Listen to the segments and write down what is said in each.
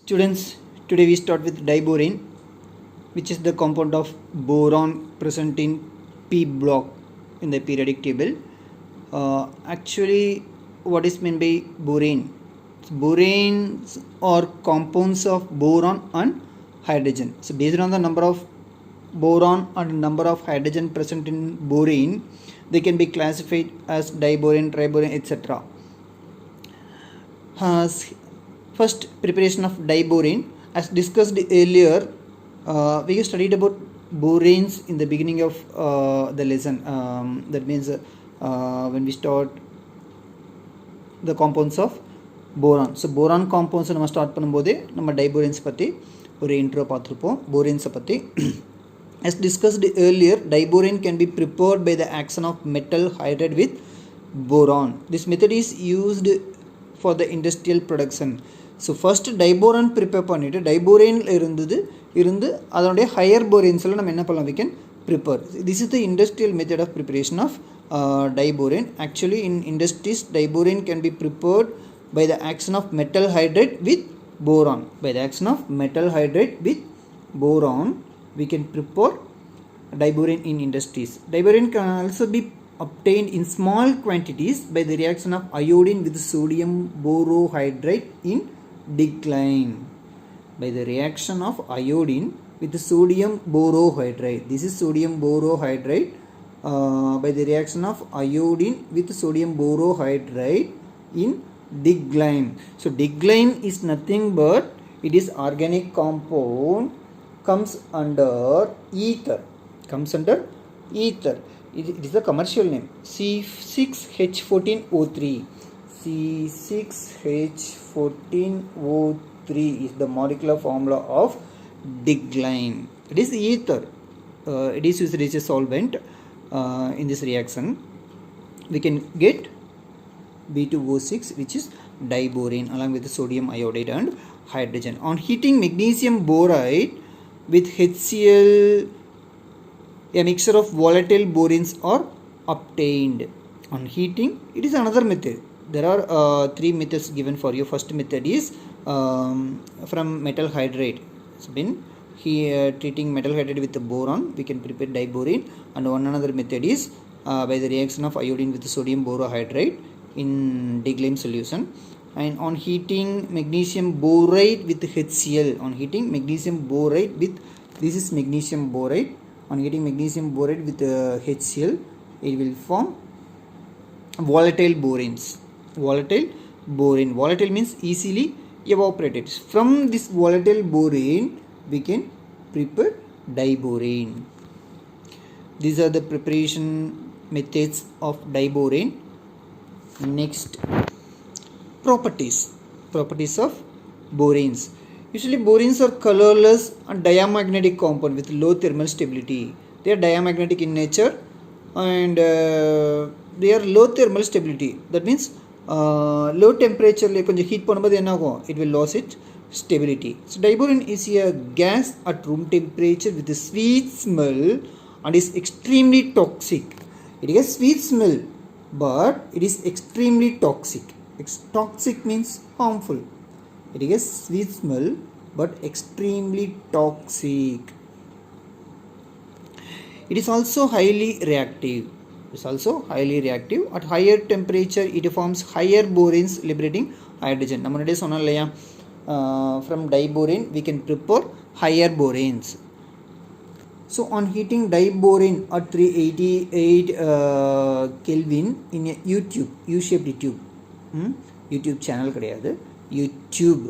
Students, today we start with diborane, which is the compound of boron present in p block in the periodic table. Actually, what is meant by borane? Boranes are compounds of boron and hydrogen. So based on the number of boron and number of hydrogen present in borane, they can be classified as diborane, triborane, etc. First, preparation of diborane. As discussed earlier, we studied about boranes in the beginning of the lesson. That means when we start the compounds of boron. So boron compounds நம்ம start பண்ணும்போது நம்ம diboranes பற்றி ஒரு intro பார்த்துருப்போம். boranes பற்றி as discussed earlier, diborane can be prepared by the action of metal hydride with boron. This method is used for the industrial production. So first diboron prepare பண்ணிட்டு diborane இருந்து அதனுடைய higher boranesல நம்ம என்ன பண்ணலாம், we can prepare. This is the industrial method of preparation of diborane. Actually in industries, diborane can be prepared by the action of metal hydride with boron. By the action of metal hydride with boron, we can prepare diborane in industries. Diborane can also be obtained in small quantities by the reaction of iodine with sodium borohydride in decline. By the reaction of iodine with sodium borohydride. This is sodium borohydride. By the reaction of iodine with sodium borohydride in decline. So decline is nothing but it is organic compound, comes under ether. It is the commercial name C6H14O3. C6H14O3 is the molecular formula of decline. It is ether. It is used as a solvent in this reaction. We can get B2O6, which is diborane, along with the sodium iodide and hydrogen. On heating magnesium boride with HCl, a mixture of volatile boranes are obtained. On heating, it is another method. There are three methods given for you. First method is from metal hydride. So when treating metal hydride with the boron, we can prepare diborane. And one another method is by the reaction of iodine with the sodium borohydride in decline solution. And on heating magnesium boride with HCl, on heating magnesium boride with, this is magnesium boride. On heating magnesium boride with HCl, it will form volatile boranes. Volatile means easily evaporated. From this volatile borane, we can prepare diborane. These are the preparation methods of diborane. Next, properties of boranes. Usually boranes are colorless and diamagnetic compound with low thermal stability. They are diamagnetic in nature and they are low thermal stability. That means low temperature like heat பண்ணும்போது என்ன ஆகும், it will lose its stability. So diborane is a gas at room temperature with a sweet smell and is extremely toxic. It has sweet smell, but it is extremely toxic. Toxic means harmful. It has sweet smell but extremely toxic. It is also highly reactive. At higher temperature, it forms higher boranes liberating hydrogen. நம்மளுடைய சொன்னோம் இல்லையா, from diborane we can prepare higher boranes. So on heating diborane at 388 Kelvin in a U-shaped tube. YouTube channel கிடையாது, YouTube.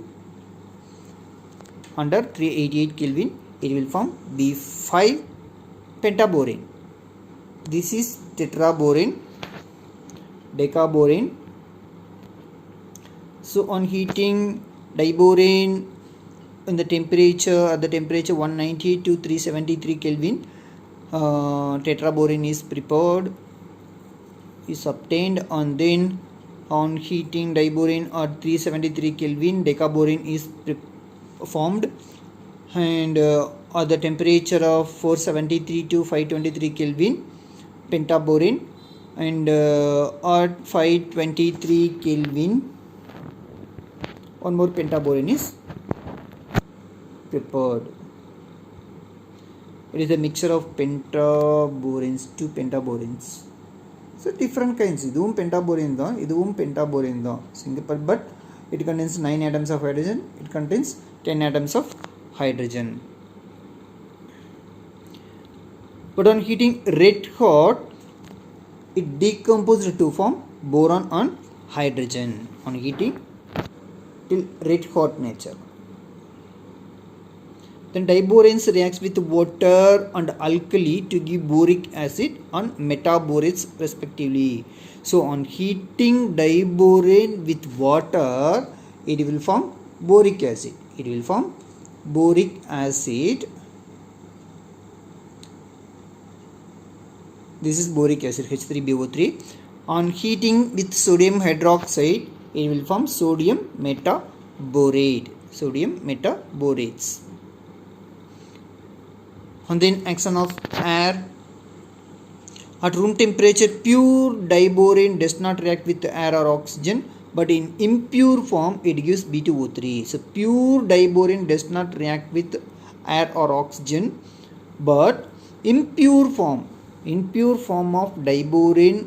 Under 388 Kelvin, it will form B5 pentaborane. This is tetraborane, decaborane. So on heating diborane in the temperature, at the temperature 190 to 373 Kelvin, tetraborane is prepared, is obtained, and then on heating diborane at 373 Kelvin, decaborane is formed, and at the temperature of 473 to 523 Kelvin, pentaborane, and at 523 Kelvin, one more pentaborane is prepared. It is a mixture of pentaboranes, two pentaboranes. So different kinds. இதுவும் pentaborane தான், இதுவும் pentaborane தான். Single, but it contains 9 atoms of hydrogen. It contains 10 atoms of hydrogen. But on heating red hot, it decomposed to form boron and hydrogen. On heating till red hot nature. Then diboranes reacts with water and alkali to give boric acid and metaborates respectively. So on heating diborane with water, it will form boric acid. It will form boric acid. This is boric acid, H3BO3. On heating with sodium hydroxide, it will form sodium metaborate. Sodium metaborates. And then action of air. At room temperature, pure diborane does not react with air or oxygen, but in impure form it gives B2O3. So pure diborane does not react with air or oxygen, but impure form of diborane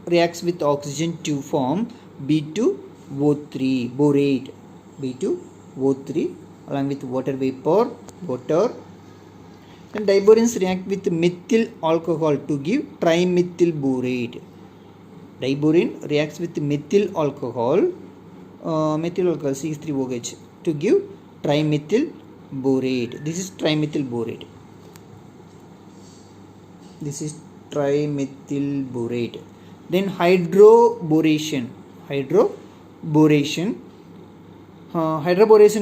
reacts with oxygen to form B2O3 borate. B2O3 along with water vapor, water. Then diboranes react with methyl alcohol to give trimethyl borate. Diborane reacts with methyl alcohol CH3OH to give trimethyl borate. This is trimethyl borate. This is trimethyl borate. Then hydroboration. Hydroboration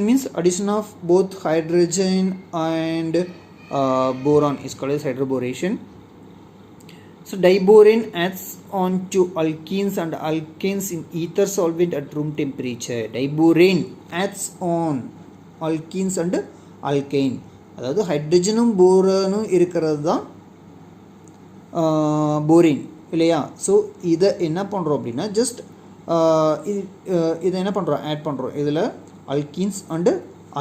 means addition of both hydrogen and boron is called as hydroboration. So diborane adds on to alkenes and alkanes in ether solvent at room temperature. Diborane adds on alkenes and alkane. அதாவது ஹைட்ரஜனும் போரானும் இருக்கிறது தான் போரின் இல்லையா. So இதை என்ன பண்ணுறோம் அப்படின்னா just இதை என்ன பண்ணுறோம் ஆட் பண்ணுறோம் இதில் alkenes and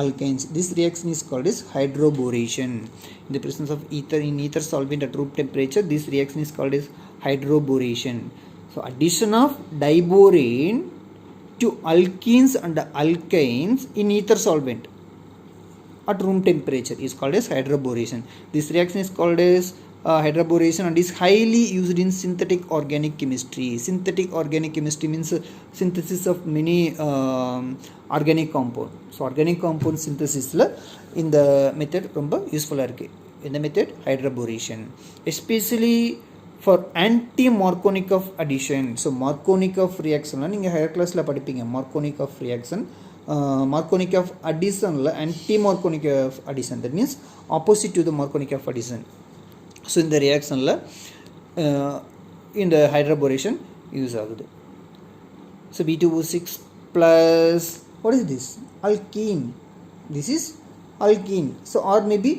alkanes. This reaction is called as hydroboration. In the presence of ether in ether solvent at room temperature, this reaction is called as hydroboration. So addition of diborane to alkenes and alkanes in ether solvent at room temperature is called as hydroboration. This reaction is called as hydroboration and is highly used in synthetic organic chemistry. Synthetic organic chemistry means synthesis of many organic compound. So organic compound synthesis la இந்த method ரொம்ப யூஸ்ஃபுல்லாக இருக்குது. இந்த method hydroboration especially for anti Markovnikov addition. So Markovnikov ரியாக்ஷன்லாம் நீங்கள் higher கிளாஸில் படிப்பீங்க. Markovnikov reaction Markovnikov அடிஷனில் anti Markovnikov addition, that means opposite to the Markovnikov addition. So இந்த ரியாக்ஷனில் இந்த ஹைட்ரோபோரேஷன் யூஸ் ஆகுது. So B2O6 plus what is this? Alkene. This is alkene. So or maybe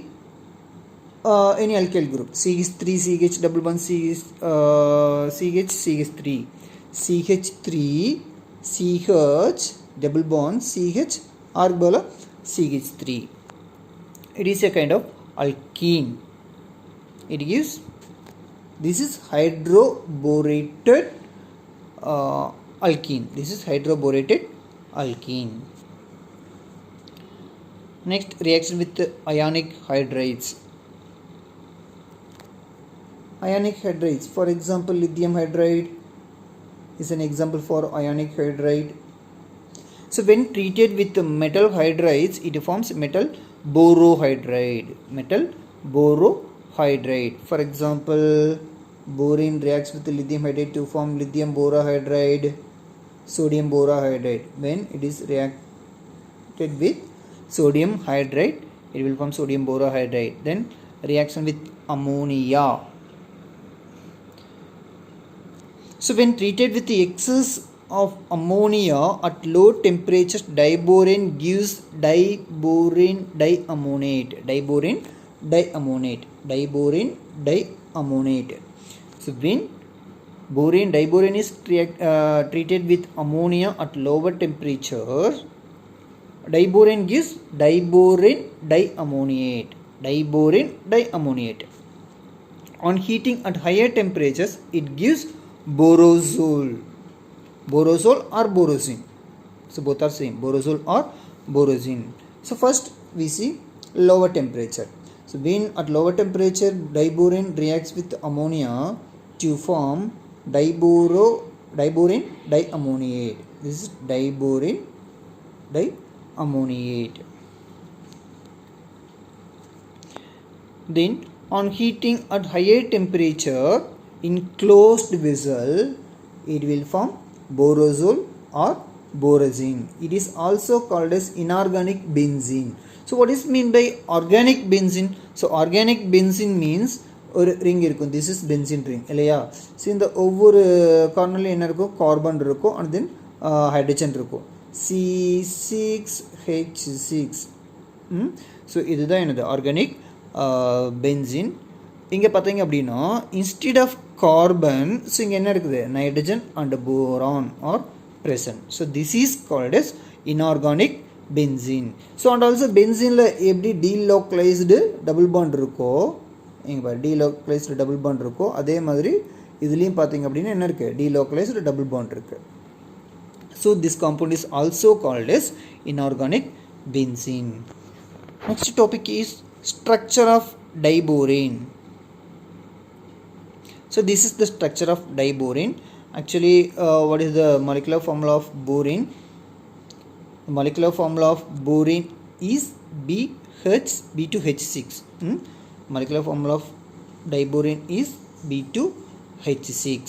any alkyl group. CH3 CH double bond CH CH3 CH3 CH double bond CH arc bola CH3. It is a kind of alkene. It gives, this is hydroborated alkene. This is hydroborated alkene. Next, reaction with ionic hydrides. Ionic hydrides, for example, lithium hydride is an example for ionic hydride. So when treated with metal hydrides, it forms metal borohydride. Metal borohydride. For example, borane reacts with lithium hydride to form lithium borohydride, sodium borohydride. When it is reacted with sodium hydride, it will form sodium borohydride. Then reaction with ammonia. So when treated with the excess of ammonia at low temperatures, diborane gives diborane diammonate. Diborane diammonate. So when diborane is treated with ammonia at lower temperature, Diborane gives diborane diammoniate. Diborane diammoniate. On heating at higher temperatures, it gives borosole. Borosole or borosine. So both are same. Borosole or borosine. So first we see lower temperature. So when at lower temperature, diborane reacts with ammonia to form diborane diammoniate. This is diborane diammoniate. Then on heating at higher temperature in closed vessel, it will form borosole or borosine. It is also called as inorganic benzene. So what is mean by organic benzene? So organic benzene means ஒரு ring இருக்கும். This is benzene ring இல்லையா? So இந்த ஒவ்வொரு கார்னர்லையும் என்ன இருக்கும்? Carbon இருக்கும் and then hydrogen இருக்கும். C6H6. So இதுதான் என்னது ஆர்கானிக் பென்சின். இங்கே பார்த்தீங்க அப்படின்னா இன்ஸ்டெட் ஆஃப் கார்பன், ஸோ இங்கே என்ன இருக்குது? Nitrogen and boron are present. So this is called as inorganic benzene. So and also பென்சீனில் எப்படி delocalized double bond இருக்கோ, இங்கே பாரு delocalized double bond இருக்கோ, அதே மாதிரி இதுலேயும் பார்த்தீங்க அப்படின்னா என்ன இருக்குது? delocalized double bond இருக்குது. So this compound is also called as inorganic benzene. Next topic is structure of diborane. So this is the structure of diborane. Actually, what is the molecular formula of borane? The molecular formula of borane is B2H6. Molecular formula of diborane is B2H6.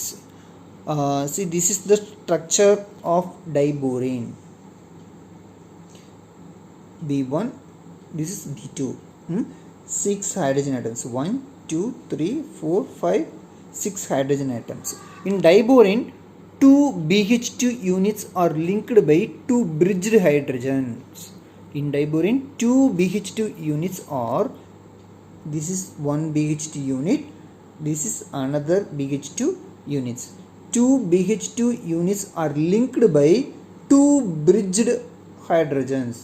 See, this is the structure of diborane. B1, this is B2. 6 hydrogen atoms. 1, 2, 3, 4, 5, 6 hydrogen atoms. In diborane, 2 BH2 units are linked by 2 bridged hydrogens. In diborane, 2 BH2 units are, this is one BH2 unit, this is another BH2 units. 2 BH2 units are linked by 2 bridged hydrogens.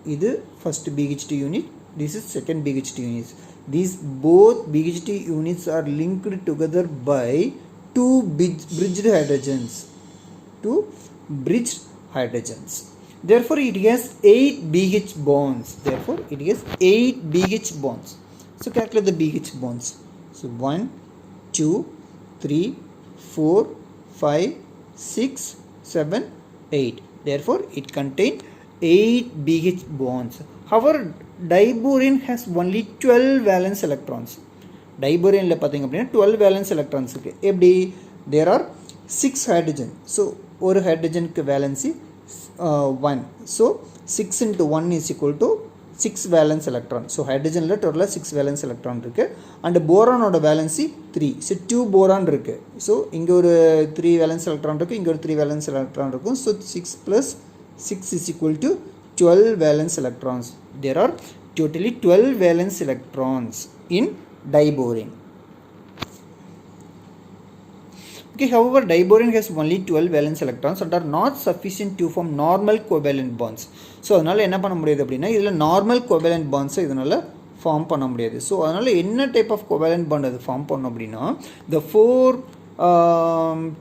This is first BH2 unit, this is second BH2 unit. These both BH2 units are linked together by 2 bridged hydrogens. 2 bridged hydrogens. Therefore, it has 8 BH bonds. Therefore, it has 8 BH bonds. So, calculate the BH bonds. So, 1, 2, 3, 4, 5, 6, 7, 8. Therefore, it contains 8 BH bonds. However, diborane has only 12 valence electrons. Diborane la பார்த்தீங்க அப்படினா 12 valence electrons இருக்கு. எப்படி? There are 6 hydrogen. So ஒரு ஹைட்ரஜனுக்கு valency 1. So 6 into 1 is equal to 6 valence electron. So ஹைட்ரஜன்ல டோட்டலா 6 valence electron இருக்கு. And போரானோட valency 3. So 2 boron இருக்கு. So இங்க ஒரு 3 valence electron இருக்கு, இங்க ஒரு 3 valence electron இருக்கும். So 6 plus 6 is equal to 12 valence electrons. There are totally 12 valence electrons in diborane. Okay, however, diborane has only 12 valence electrons and are not sufficient to form normal covalent bonds. So அதனால என்ன பண்ண முடியாது அப்படின்னா இதுல normal கோவேலன்ட் bonds இதனால form பண்ண முடியாது. So அதனால என்ன டைப் ஆஃப் கோவேலன்ட் பாண்ட் அது ஃபார்ம் பண்ணோம் அப்படின்னா the 4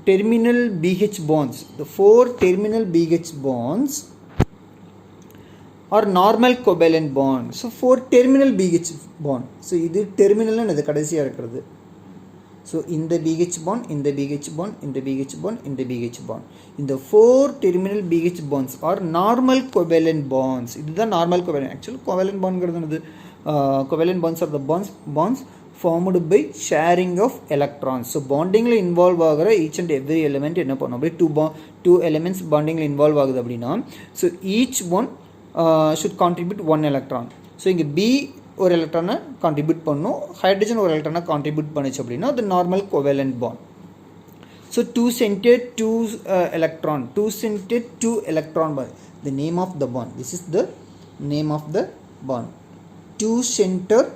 terminal BH bonds, the 4 terminal BH bonds or normal covalent bond. So 4 terminal BH bond. So இது terminal னு இது கடைசியா இருக்குது. So இந்த BH bond, இந்த BH bond, இந்த BH bond, இந்த BH bond. இந்த 4 terminal BH bonds are normal covalent bonds. இதுதான் normal covalent. Actually covalent bond ங்கிறது covalent bonds are the bonds formed by sharing of electrons. So bonding la involve ஆகிற each and every element என்ன பண்ணும் அப்படி two elements bonding la involve ஆகுது அப்படின்னா so each one should contribute 1 electron. So இங்க B ஒரு எலக்ட்ரானை contribute பண்ணும், ஹைட்ரஜன் ஒரு எலக்ட்ரானை கான்ட்ரிபியூட் பண்ணுச்சு அப்படின்னா அது normal கோவேலன்ட் bond. So 2 centered 2 electron, 2 centered 2 electron bond. The name of the bond. This is the name of the bond. 2 centered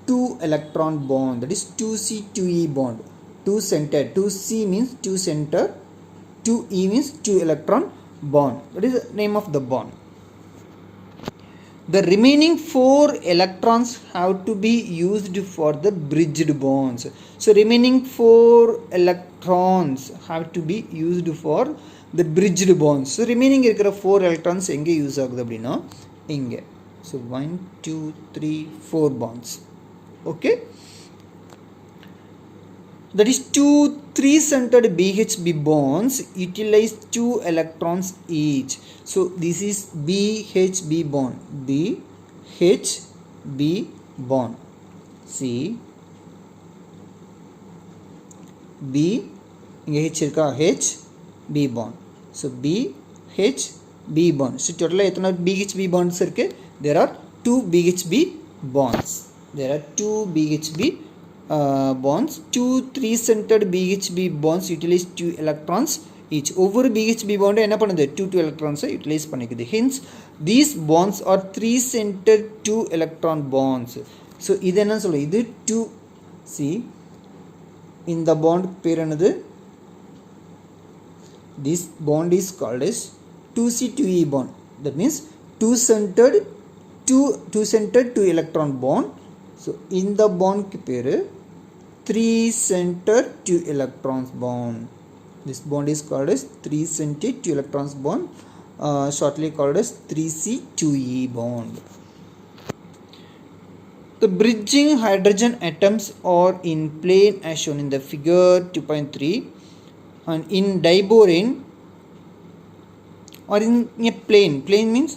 2 electron bond. That is 2C2E bond. 2 centered. 2C means 2 center, 2e means 2 electron bond. That is the name of the bond. The remaining 4 electrons have to be used for the bridged bonds. So remaining 4 electrons have to be used for the bridged bonds. So remaining இருக்கிற 4 electrons எங்கே use ஆகுது அப்படின்னா இங்கே. So 1 2 3 4 bonds. Okay, that is 2 3-centered BHB bonds utilize 2 electrons each. So this is BHB bond, BHB bond. See, B இங்கே H இருக்கா, HB bond. So BHB bond. So total எத்தனை BHB bonds இருக்கு? There are 2 BHB bonds. There are 2 BHB bonds. 2 3-centered BHB bonds utilize 2 electrons each. ஒவ்வொரு BHB bond என்ன பண்ணுது? 2 electrons utilize பண்ணிக்குது. Hence these bonds are 3-centered 2 electron bonds. So இது என்ன சொல்ல? இது 2. See, இந்த bond பேர் என்னது? This bond is called as 2C2E bond. That means 2-centered 2 electron bond. So இந்த bond க்கு பேரு 3-centered 2 electrons bond. This bond is called as 3-centered 2 electrons bond, shortly called as 3C2E bond. The bridging hydrogen atoms are in plane as shown in the figure 2.3, and in diborane or in a plane. Plane means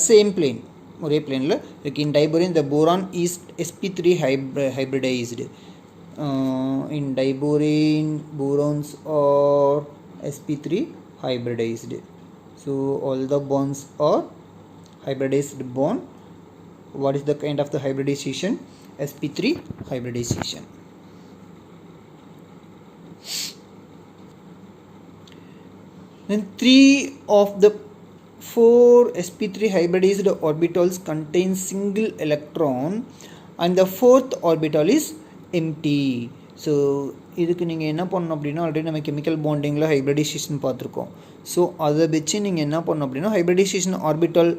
same plane, ஒரே planeல இருக்கு. In diborane the boron is sp3 hybridized. In diborane borons are sp3 hybridized. So all the bonds are hybridized bond. What is the kind of the hybridization? sp3 hybridization. Then 3 of the 4 sp3 hybridized orbitals contain single electron and the fourth orbital is empty. So இதுக்கு நீங்கள் என்ன பண்ணணும் அப்படின்னா, already நம்ம chemical பாண்டிங்கில் hybridisation பார்த்துருக்கோம். So அதை வச்சு நீங்கள் என்ன பண்ணணும் அப்படின்னா, ஹைப்ரிடைசேஷன் ஆர்பிட்டல்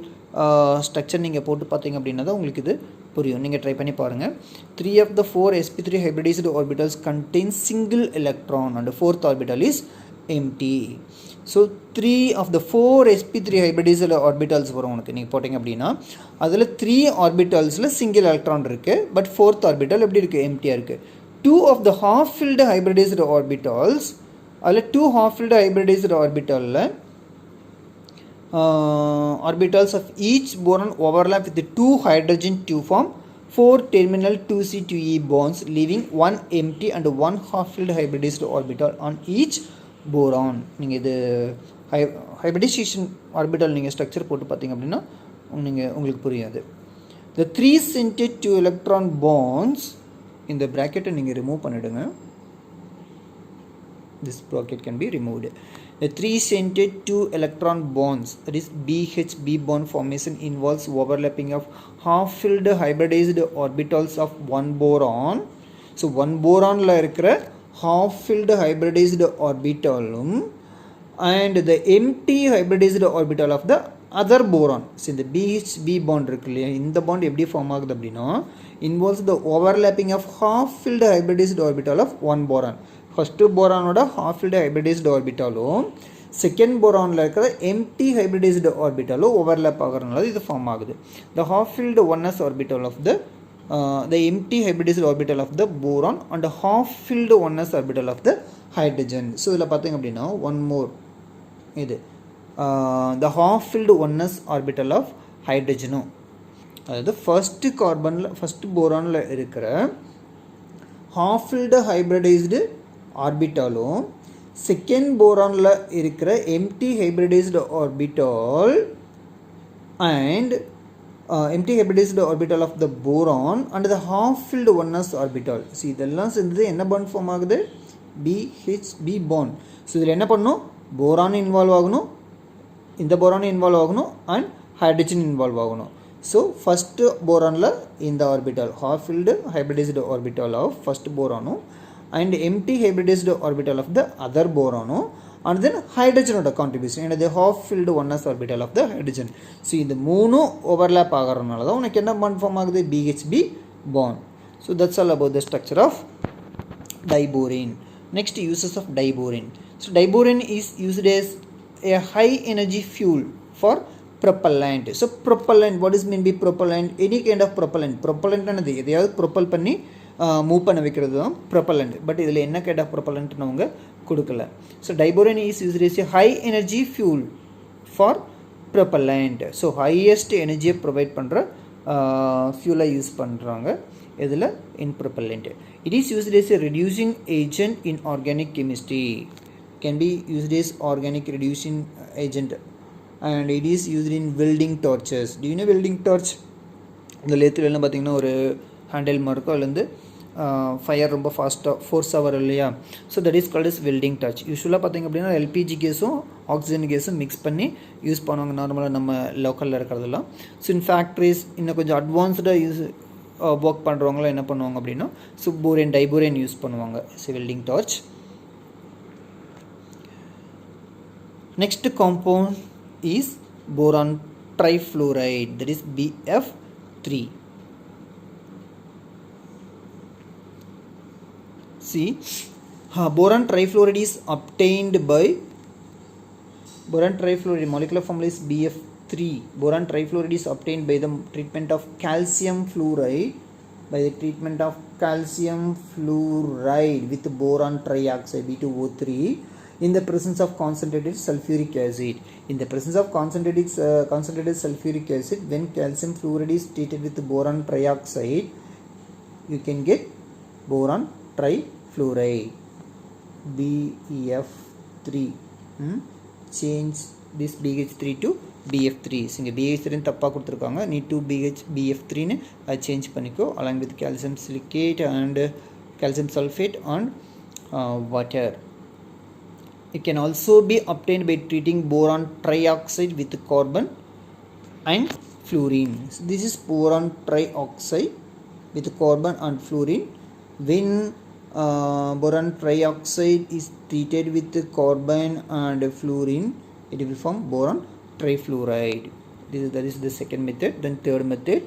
ஸ்ட்ரக்சர் நீங்கள் போட்டு பார்த்தீங்க அப்படின்னா தான் உங்களுக்கு இது புரியும். நீங்கள் ட்ரை பண்ணி பாருங்கள். 3 of the 4 sp3 hybridized orbitals contain single electron and the fourth orbital is empty. So 3 of the 4 sp3 hybridized orbitals வரும் உனக்கு நீங்கள் போட்டிங்க அப்படின்னா, அதில் 3 ஆர்பிட்டல்ஸில் சிங்கிள் எலக்ட்ரான் இருக்குது, பட் ஃபோர்த் ஆர்பிட்டல் எப்படி இருக்குது? எம்டியாக இருக்குது. 2 of the half-filled hybridized orbitals, அதில் 2 half-filled hybridized orbitals of each boron overlap with the 2 hydrogen to form 4 terminal 2C2E bonds, leaving 1 empty and 1 half-filled hybridized orbital on each boron. நீங்கள் இது hybridization orbital நீங்கள் structure போட்டு பார்த்தீங்க அப்படின்னா உங்களுக்கு புரியாது. The 3-centered 2 electron bonds, இந்த bracket நீங்கள் ரிமூவ் பண்ணிடுங்க. This bracket can be removed. The 3-centered 2 electron bonds, that is BHB bond formation, involves overlapping of half-filled hybridized orbitals of one boron. So one boronல இருக்கிற half-filled hybridized orbitalum and the empty hybridized orbital of the other boron. So இந்த BHB bond இருக்கு இல்லையா, இந்த bond எப்படி form ஆகுது அப்படின்னா, involves the overlapping of half-filled hybridized orbital of one boron. First போரானோட half-filled hybridized orbitalum second போரானில் இருக்கிற எம்டி hybridized orbitalum ஓவர்லேப் ஆகிறதுனால இது ஃபார்ம் ஆகுது. The half-filled 1s orbital of the empty hybridized orbital of the boron and the half-filled 1s orbital of the hydrogen. So இதில் பார்த்தீங்க அப்படின்னா one more இது the half-filled 1s orbital of hydrogen, அதாவது first போரானில் இருக்கிற half-filled hybridized ஆர்பிட்டாலும் செகண்ட் போரானில் இருக்கிற empty hybridised orbital and empty hybridised orbital of the boron and the half-filled 1s orbital. So இதெல்லாம் சேர்ந்தது என்ன பாண்ட் ஃபார்ம் ஆகுது? BHB bond. ஸோ இதில் என்ன பண்ணணும்? போரான் இன்வால்வ் ஆகணும், இந்த போரான் இன்வால்வ் ஆகணும் அண்ட் ஹைட்ரஜன் இன்வால்வ் ஆகணும். ஸோ ஃபஸ்ட்டு போரானில் இந்த orbital half-filled hybridized orbital of first போரானும் and empty hybridized orbital of the other boron and then hydrogen contribution and the half filled 1s orbital of the hydrogen. So இந்த மூணும் overlap ஆகறதுனால தான் உனக்கு என்ன bond form ஆகுது, BHB bond. So that's all about the structure of diborane. Next, uses of diborane. So diborane is used as a high energy fuel for propellant. So propellant, what is mean by propellant? Any kind of propellant. Propellant என்னது எதையாவது propel பண்ணி move பண்ண வைக்கிறது தான் propellant. But இதில் என்ன kind of propellant அவங்க கொடுக்கல. So diborane is used as a high energy fuel for propellant. So highest எனர்ஜியை ப்ரொவைட் பண்ணுற ஃபியூலை யூஸ் பண்ணுறாங்க இதில் in propellant. It is used as a reducing agent in organic chemistry. Can be used as organic reducing agent and it is used in welding torches. Do you know welding torch? இந்த லேத்துலாம் பார்த்தீங்கன்னா ஒரு handle மாதிரி இருக்கும், அதுலேருந்து fire ரொம்ப ஃபாஸ்ட்டாக ஃபோர்ஸாக வரும் இல்லையா. So that is called is welding touch. யூஸ்வலாக பார்த்திங்க அப்படின்னா எல்பிஜி கேஸும் ஆக்சிஜன் கேஸும் மிக்ஸ் பண்ணி யூஸ் பண்ணுவாங்க நார்மலாக நம்ம லோக்கலில் இருக்கிறதெல்லாம். ஸோ இன் ஃபேக்ட்ரிஸ் இன்னும் கொஞ்சம் அட்வான்ஸ்டாக யூஸ் ஒர்க் பண்ணுறவங்களாம் என்ன பண்ணுவாங்க அப்படின்னா ஸோ போரேன் டைபோரேன் யூஸ் பண்ணுவாங்க so welding torch. Next compound is boron trifluoride, that is BF3. See, boron trifluoride is obtained by boron trifluoride molecular formula is BF3. Boron trifluoride is obtained by the treatment of calcium fluoride with boron trioxide B2O3 in the presence of concentrated sulfuric acid. In the presence of concentrated sulfuric acid, when calcium fluoride is treated with boron trioxide, you can get boron trifluoride BF3. Change this BH3 to BF3. இங்கே BH3 தப்பாக கொடுத்துருக்காங்க, நீ 2BH BF3 change பண்ணிக்கோ along with calcium silicate and calcium sulfate and water. It can also be obtained by treating boron trioxide with carbon and fluorine. So this is boron trioxide with carbon and fluorine. When boron trioxide is treated with carbon and fluorine, it will form boron trifluoride. That is the second method. Then third method,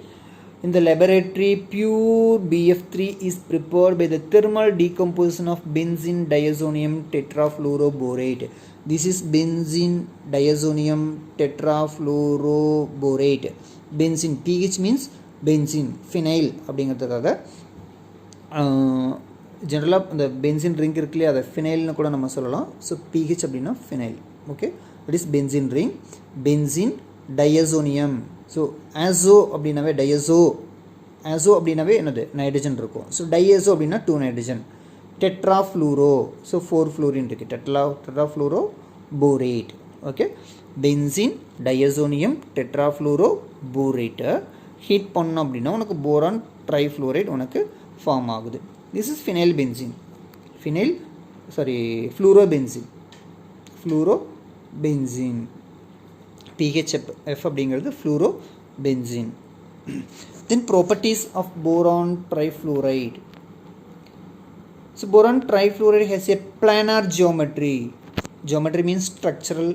in the laboratory, pure BF3 is prepared by the thermal decomposition of benzene diazonium tetrafluoroborate. This is benzene diazonium tetrafluoroborate. Benzene, pH means benzene, phenyl அப்படிங்கிறதுக்காக ஜென்ரலாக இந்த benzene ring இருக்கு இல்லையா, அதை ஃபினைல்னு கூட நம்ம சொல்லலாம். So PH அப்படின்னா phenyl. Okay, it is benzene ring. Benzene diazonium. So azo அப்படின்னாவே ஆசோ அப்படின்னாவே என்னது நைட்ரஜன் இருக்கும். ஸோ டையசோ அப்படின்னா 2 நைட்ரஜன். டெட்ராஃப்ளூரோ, ஸோ 4 ஃப்ளூரின் இருக்குது. Tetrafluoro borate. Okay, benzene diazonium tetrafluoro போரேட்டை ஹீட் பண்ணோம் அப்படின்னா உனக்கு போரான் ட்ரைஃப்ளூரைட் உனக்கு ஃபார்ம் ஆகுது. This is phenyl benzene. Fluorobenzene. PHF அப்படிங்கிறது fluorobenzene. Then properties of boron trifluoride. So boron trifluoride has a planar geometry. Geometry means structural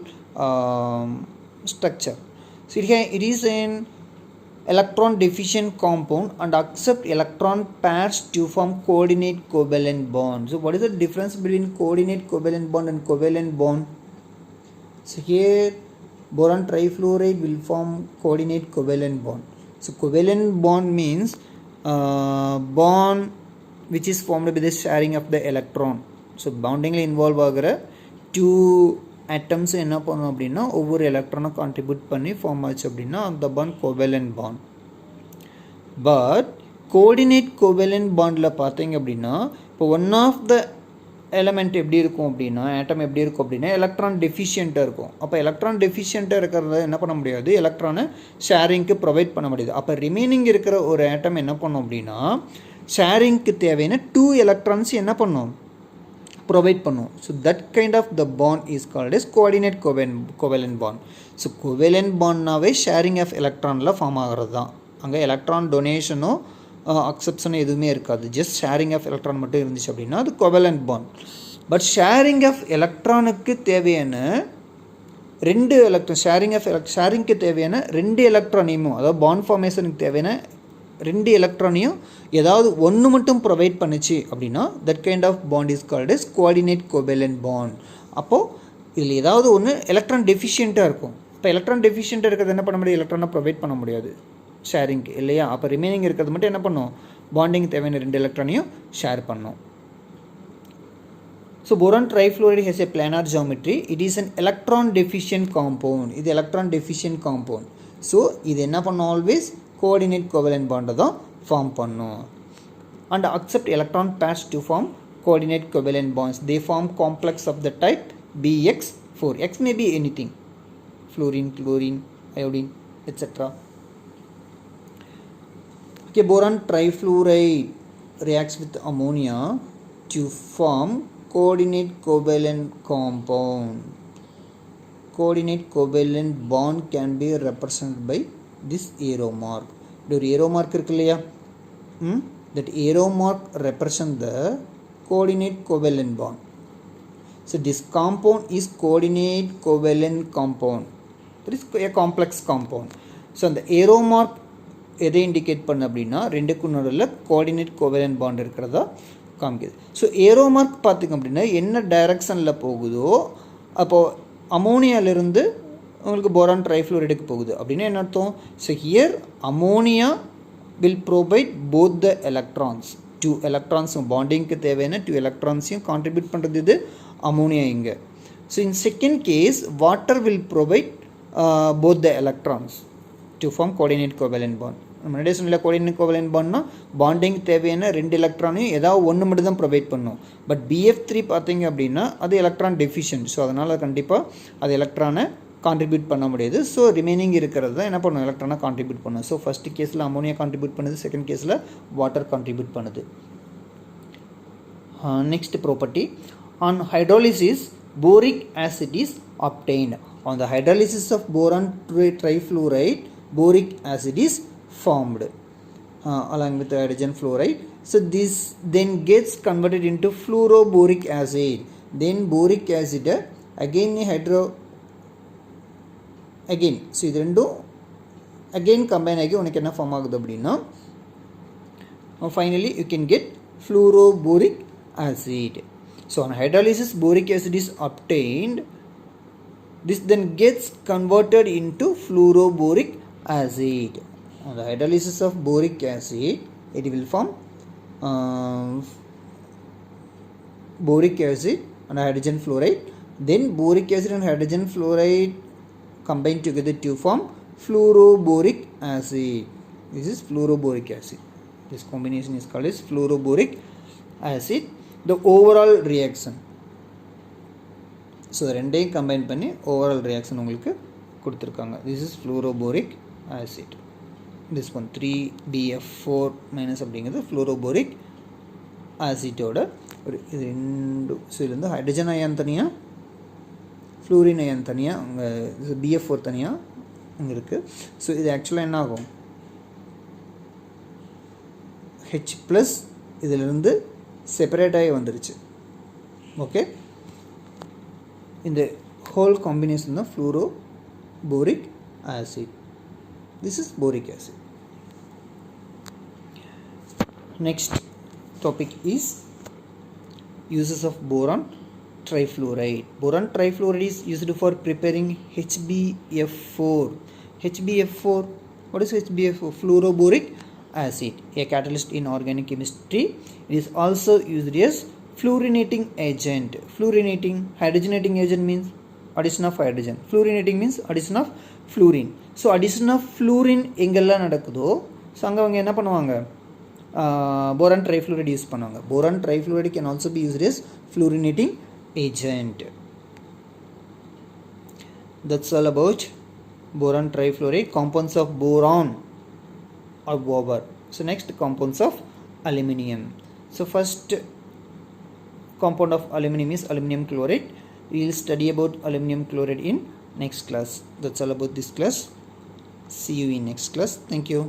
structure. So it is an electron deficient compound and accept electron pairs to form coordinate covalent bond. So what is the difference between coordinate covalent bond and covalent bond? So here boron trifluoride will form coordinate covalent bond. So covalent bond means bond which is formed by the sharing of the electron. So bonding involve ஆகிற 2 atoms என்ன பண்ணணும் அப்படின்னா ஒவ்வொரு எலக்ட்ரானை contribute பண்ணி form ஆச்சு அப்படின்னா அந்த பாண்ட் கோவேலன்ட் பாண்ட். பட் கோஆர்டினேட் கோவேலன்ட் பாண்டில் பார்த்தீங்க அப்படின்னா இப்போ ஒன் ஆஃப் த எலமெண்ட் எப்படி இருக்கும் அப்படின்னா ஆட்டம் எப்படி இருக்கும் அப்படின்னா எலக்ட்ரான் டெஃபிஷியண்ட்டாக இருக்கும். அப்போ எலக்ட்ரான் டெஃபிஷியண்ட்டாக இருக்கிறத என்ன பண்ண முடியாது, எலக்ட்ரானை ஷேரிங்க்கு ப்ரொவைட் பண்ண முடியாது. அப்போ ரிமைனிங் இருக்கிற ஒரு ஆட்டம் என்ன பண்ணும் அப்படின்னா ஷேரிங்க்கு தேவையான 2 எலக்ட்ரான்ஸ் என்ன பண்ணும், provide பண்ணும். So that kind of the bond is called as coordinate covalent bond. So covalent bond நாவே sharing of electronல ஃபார்ம் ஆகிறது தான். அங்கே எலக்ட்ரான் டொனேஷனோ அக்செப்ஷனோ எதுவுமே இருக்காது, ஜஸ்ட் ஷேரிங் ஆஃப் எலக்ட்ரான் மட்டும் இருந்துச்சு அப்படின்னா அது covalent bond. But sharing of எலக்ட்ரானுக்கு தேவையான ரெண்டு எலக்ட்ரான் ஷேரிங்க்கு தேவையான ரெண்டு எலக்ட்ரானையும், அதாவது பாண்ட் ஃபார்மேஷனுக்கு தேவையான ரெண்டு எலக்ட்ரானையும் ஏதாவது ஒன்று மட்டும் ப்ரொவைட் பண்ணிச்சு அப்படின்னா that kind of bond is called as coordinate covalent bond. அப்போது இதில் ஏதாவது ஒன்று எலக்ட்ரான் டெஃபிஷியண்ட்டாக இருக்கும். இப்போ எலக்ட்ரான் டெஃபிஷியண்ட்டாக இருக்கிறது என்ன பண்ண முடியாது, எலக்ட்ரானை ப்ரொவைட் பண்ண முடியாது ஷேரிங்க்கு இல்லையா. அப்போ ரிமைனிங் இருக்கிறது மட்டும் என்ன பண்ணும், பாண்டிங் தேவையான ரெண்டு எலக்ட்ரானையும் ஷேர் பண்ணும். So boron trifluoride has a planar geometry. It is an electron deficient compound. இது electron deficient compound. So இது என்ன பண்ணும், always coordinate covalent bond தான் form பண்ணும். And accept electron pairs to form coordinate covalent bonds. They form complex of the type BX4. X may be anything. Fluorine, chlorine, iodine, etc. Okay, boron trifluoride reacts with ammonia to form coordinate covalent compound. Coordinate covalent bond can be represented by this arrow mark. ஒரு arrow mark இருக்கு இல்லையா, that arrow mark represent the coordinate covalent bond. So this compound is coordinate covalent compound. It is a complex compound. So அந்த arrow mark எதை indicate பண்ண அப்படின்னா ரெண்டுக்கு நடுவில் coordinate covalent bond இருக்கிறதா காமிக்குது. ஸோ ஏரோ மார்க் பார்த்திங்க அப்படின்னா என்ன டைரக்ஷனில் போகுதோ, அப்போது அமோனியாவிலிருந்து உங்களுக்கு போரான் ட்ரைஃப்ளூரைடுக்கு போகுது அப்படின்னா என்ன அர்த்தம். So here ammonia will provide both the electrons, two எலக்ட்ரான்ஸும் பாண்டிங்க்கு தேவையான டூ எலக்ட்ரான்ஸையும் கான்ட்ரிபியூட் பண்ணுறது இது அமோனியா இங்கே. So in second case water will provide both the electrons to form coordinate covalent bond. முன்னாடியே சொன்ன கோஆர்டினேட் கோவேலன்ட் பாண்ட்னா பாண்டிங் தேவையான ரெண்டு எலக்ட்ரானையும் ஏதாவது ஒன்று மட்டும் தான் ப்ரொவைட் பண்ணும். பட் BF3 பார்த்தீங்க அப்படின்னா அது எலக்ட்ரான் டெஃபிஷியன்ட். ஸோ அதனால் கண்டிப்பாக அது எலக்ட்ரானை கான்ட்ரிபியூட் பண்ண முடியாது. ஸோ ரிமைனிங் இருக்கிறது தான் என்ன பண்ணும், எலக்ட்ரானை கான்ட்ரிபியூட் பண்ணும். ஸோ ஃபஸ்ட்டு கேஸில் அமோனியா கான்ட்ரிபியூட் பண்ணுது, செகண்ட் கேஸில் வாட்டர் கான்ட்ரிபியூட் பண்ணுது. Next property, on hydrolysis boric acid is obtained. On the hydrolysis of boron trifluoride, boric acid is formed along with the hydrogen fluoride. So this then gets converted into fluoroboric acid. Then boric acid again again. So இது ரெண்டும் again combine ஆகி உனக்கு என்ன form ஆகுது அப்படின்னா finally you can get fluoroboric acid. So on hydrolysis boric acid is obtained. This then gets converted into fluoroboric acid. On the hydrolysis of boric acid, it will form boric acid and hydrogen fluoride. Then boric acid and hydrogen fluoride combine together to form fluoroboric acid. This is fluoroboric acid. This combination is called as fluoroboric acid. The overall reaction. So ரெண்டையும் combine பண்ணி overall reaction உங்களுக்கு கொடுத்துருக்காங்க. This is fluoroboric acid. This one 3BF4 minus அப்படிங்கிறது fluoroboric ஆசிட்டோட இது ரெண்டு. So இது வந்து hydrogen ion தனியாக, ஃப்ளூரின் அயான் தனியாக, அங்கே BF4 தனியாக அங்கே இருக்குது. ஸோ இது ஆக்சுவலாக என்ன ஆகும், H+ இதிலிருந்து செப்பரேட் ஆகி வந்துருச்சு. ஓகே, இந்த ஹோல் காம்பினேஷன் தான் fluoroboric acid. This is boric acid. Next topic is uses of boron trifluoride. Boron trifluoride is used for preparing HbF4. HbF4, what is HbF4? Fluoroboric acid, a catalyst in organic chemistry. It is also used as fluorinating agent. Fluorinating, hydrogenating agent means addition of hydrogen. Fluorinating means addition of fluorine. So addition of fluorine எங்கெல்லாம் நடக்குதோ so அங்கே அவங்க என்ன பண்ணுவாங்க, boron trifluoride use பண்ணுவாங்க. Boron trifluoride can also be used as fluorinating agent. That's all about boron trifluoride. Compounds of boron are over. So next, compounds of aluminum. So first compound of aluminum is aluminum chloride. We will study about aluminum chloride in next class. That's all about this class. See you in next class. Thank you.